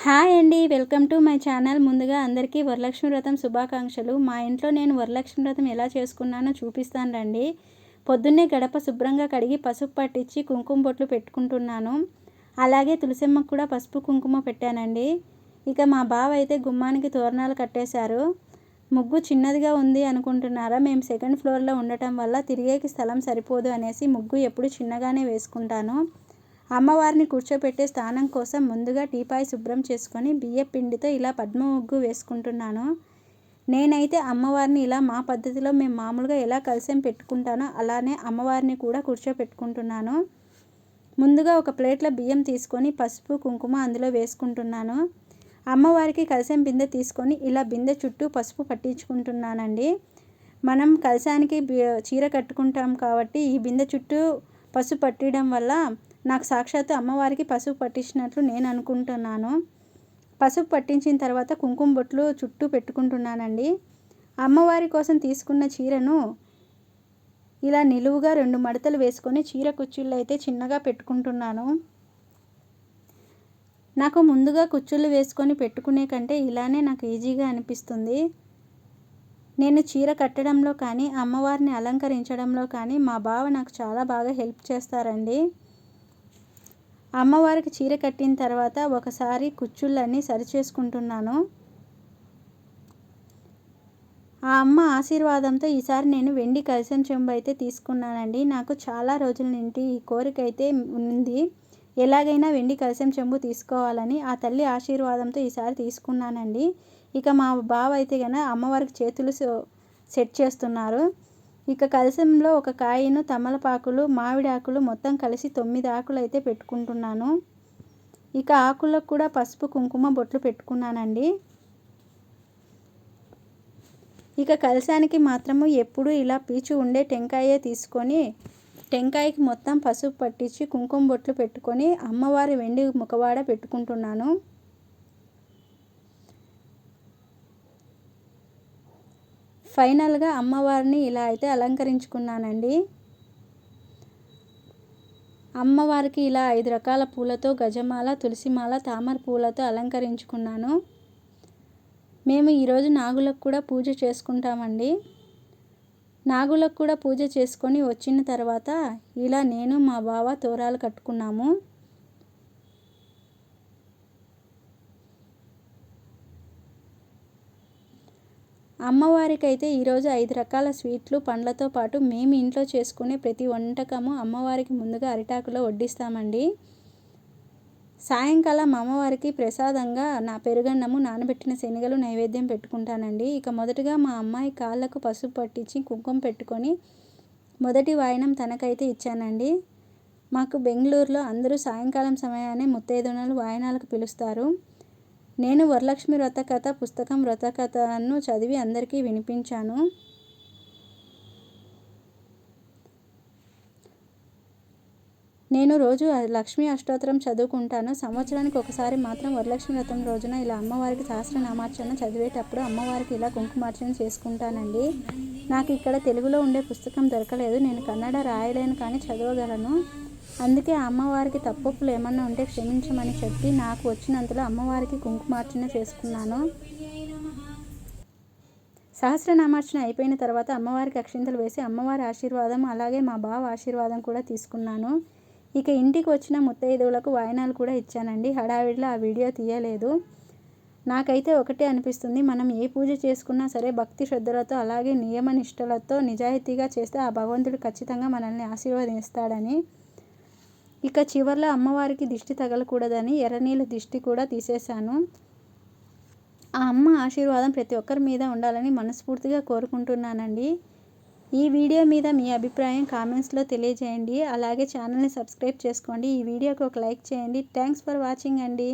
Hi అండి, welcome to my channel. ముందుగా అందరికీ వరలక్ష్మి వ్రతం శుభాకాంక్షలు. మా ఇంట్లో నేను వరలక్ష్మి వ్రతం ఎలా చేసుకున్నానో చూపిస్తాను రండి. పొద్దున్నే గడప శుభ్రంగా కడిగి పసుపు పట్టించి కుంకుమ బొట్లు పెట్టుకుంటున్నాను. అలాగే తులసమ్మకు కూడా పసుపు కుంకుమ పెట్టానండి. ఇక మా బావ అయితే గుమ్మానికి తోరణాలు కట్టేశారు. ముగ్గు చిన్నదిగా ఉంది అనుకుంటున్నారా? మేము సెకండ్ ఫ్లోర్లో ఉండటం వల్ల తిరిగేకి స్థలం సరిపోదు అనేసి ముగ్గు ఎప్పుడు చిన్నగానే వేసుకుంటాను. అమ్మవారిని కూర్చోపెట్టే స్థానం కోసం ముందుగా టీపాయ్ శుభ్రం చేసుకొని బియ్య పిండితో ఇలా పద్మ ముగ్గు వేసుకుంటున్నాను. నేనైతే అమ్మవారిని ఇలా మా పద్ధతిలో మేము మామూలుగా ఎలా కలశం పెట్టుకుంటానో అలానే అమ్మవారిని కూడా కూర్చోపెట్టుకుంటున్నాను. ముందుగా ఒక ప్లేట్లో బియ్యం తీసుకొని పసుపు కుంకుమ అందులో వేసుకుంటున్నాను. అమ్మవారికి కలశం బిందె తీసుకొని ఇలా బిందె చుట్టూ పసుపు పట్టించుకుంటున్నానండి. మనం కలశానికి చీర కట్టుకుంటాం కాబట్టి ఈ బిందె చుట్టూ పసుపు పట్టడం వల్ల నాకు సాక్షాత్తు అమ్మవారికి పసుపు పట్టించినట్లు నేను అనుకుంటున్నాను. పసుపు పట్టించిన తర్వాత కుంకుమ బొట్లు చుట్టూ పెట్టుకుంటున్నానండి. అమ్మవారి కోసం తీసుకున్న చీరను ఇలా నిలువుగా 2 మడతలు వేసుకొని చీర కుచ్చుళ్ళు అయితే చిన్నగా పెట్టుకుంటున్నాను. నాకు ముందుగా కుచ్చుళ్ళు వేసుకొని పెట్టుకునే కంటే ఇలానే నాకు ఈజీగా అనిపిస్తుంది. నేను చీర కట్టడంలో కానీ అమ్మవారిని అలంకరించడంలో కానీ మా బావ నాకు చాలా బాగా హెల్ప్ చేస్తారండి. అమ్మవారికి చీర కట్టిన తర్వాత ఒకసారి కుచ్చుళ్ళన్నీ సరిచేసుకుంటున్నాను. ఆ అమ్మ ఆశీర్వాదంతో ఈసారి నేను వెండి కలశం చెంబు అయితే తీసుకున్నానండి. నాకు చాలా రోజుల నుండి ఈ కోరిక అయితే ఉంది. ఎలాగైనా వెండి కలశం చెంబు తీసుకోవాలని ఆ తల్లి ఆశీర్వాదంతో ఈసారి తీసుకున్నానండి. ఇక మా బావ అయితే కనుక అమ్మవారికి చేతులు సెట్ చేస్తున్నారు. ఇక కలశంలో ఒక కాయను, తమలపాకులు, మామిడి ఆకులు మొత్తం కలిసి 9 ఆకులు అయితే పెట్టుకుంటున్నాను. ఇక ఆకులకు కూడా పసుపు కుంకుమ బొట్లు పెట్టుకున్నానండి. ఇక కలశానికి మాత్రము ఎప్పుడు ఇలా పీచు ఉండే టెంకాయే తీసుకొని టెంకాయకి మొత్తం పసుపు పట్టించి కుంకుమ బొట్లు పెట్టుకొని అమ్మవారి వెండి ముఖవాడ పెట్టుకుంటున్నాను. ఫైనల్గా అమ్మవారిని ఇలా అయితే అలంకరించుకున్నానండి. అమ్మవారికి ఇలా 5 రకాల పూలతో గజమాల, తులసిమాల, తామర పూలతో అలంకరించుకున్నాను. మేము ఈరోజు నాగులకు కూడా పూజ చేసుకుంటామండి. నాగులకు కూడా పూజ చేసుకొని వచ్చిన తర్వాత ఇలా నేను మా బావ తోరాలు కట్టుకున్నాము. అమ్మవారికి అయితే ఈరోజు 5 రకాల స్వీట్లు, పండ్లతో పాటు మేము ఇంట్లో చేసుకునే ప్రతి వంటకము అమ్మవారికి ముందుగా అరిటాకులో వడ్డిస్తామండి. సాయంకాలం అమ్మవారికి ప్రసాదంగా నా పెరుగన్నము, నానబెట్టిన శనగలు నైవేద్యం పెట్టుకుంటానండి. ఇక మొదటగా మా అమ్మాయి కాళ్ళకు పసుపు పట్టించి కుంకుమ పెట్టుకొని మొదటి వాయనం తనకైతే ఇచ్చానండి. మాకు బెంగళూరులో అందరూ సాయంకాలం సమయాన్ని ముత్తైదువలు వాయనాలకు పిలుస్తారు. నేను వరలక్ష్మి వ్రత కథ పుస్తకం వ్రత కథను చదివి అందరికీ వినిపించాను. నేను రోజు లక్ష్మీ అష్టోత్తరం చదువుకుంటాను. సంవత్సరానికి ఒకసారి మాత్రం వరలక్ష్మి వ్రతం రోజున ఇలా అమ్మవారికి సహస్రనామార్చన చదివేటప్పుడు అమ్మవారికి ఇలా కుంకుమార్చన చేసుకుంటానండి. నాకు ఇక్కడ తెలుగులో ఉండే పుస్తకం దొరకలేదు. నేను కన్నడ రాయలేను కానీ చదవగలను. అందుకే అమ్మవారికి తప్పులు ఏమన్నా ఉంటే క్షమించమని చెప్పి నాకు వచ్చినంతలో అమ్మవారికి కుంకుమార్చన చేసుకున్నాను. సహస్రనామార్చన అయిపోయిన తర్వాత అమ్మవారికి అక్షింతలు వేసి అమ్మవారి ఆశీర్వాదం అలాగే మా బావ ఆశీర్వాదం కూడా తీసుకున్నాను. ఇక ఇంటికి వచ్చిన ముత్తైదువులకు వాయనాలు కూడా ఇచ్చానండి. హడావిడిలో ఆ వీడియో తీయలేదు. నాకైతే ఒకటే అనిపిస్తుంది, మనం ఏ పూజ చేసుకున్నా సరే భక్తి శ్రద్ధలతో అలాగే నియమ నిష్టలతో నిజాయితీగా చేస్తే ఆ భగవంతుడు ఖచ్చితంగా మనల్ని ఆశీర్వదిస్తాడని. ఇక చివర్లో అమ్మవారికి దిష్టి తగలకూడదని ఎర్రనీళ్ళ దిష్టి కూడా తీసేశాను. ఆ అమ్మ ఆశీర్వాదం ప్రతి ఒక్కరి మీద ఉండాలని మనస్ఫూర్తిగా కోరుకుంటున్నానండి. ఈ వీడియో మీద మీ అభిప్రాయం కామెంట్స్లో తెలియజేయండి. అలాగే ఛానల్ని సబ్స్క్రైబ్ చేసుకోండి. ఈ వీడియోకి ఒక లైక్ చేయండి. థ్యాంక్స్ ఫర్ వాచింగ్ అండి.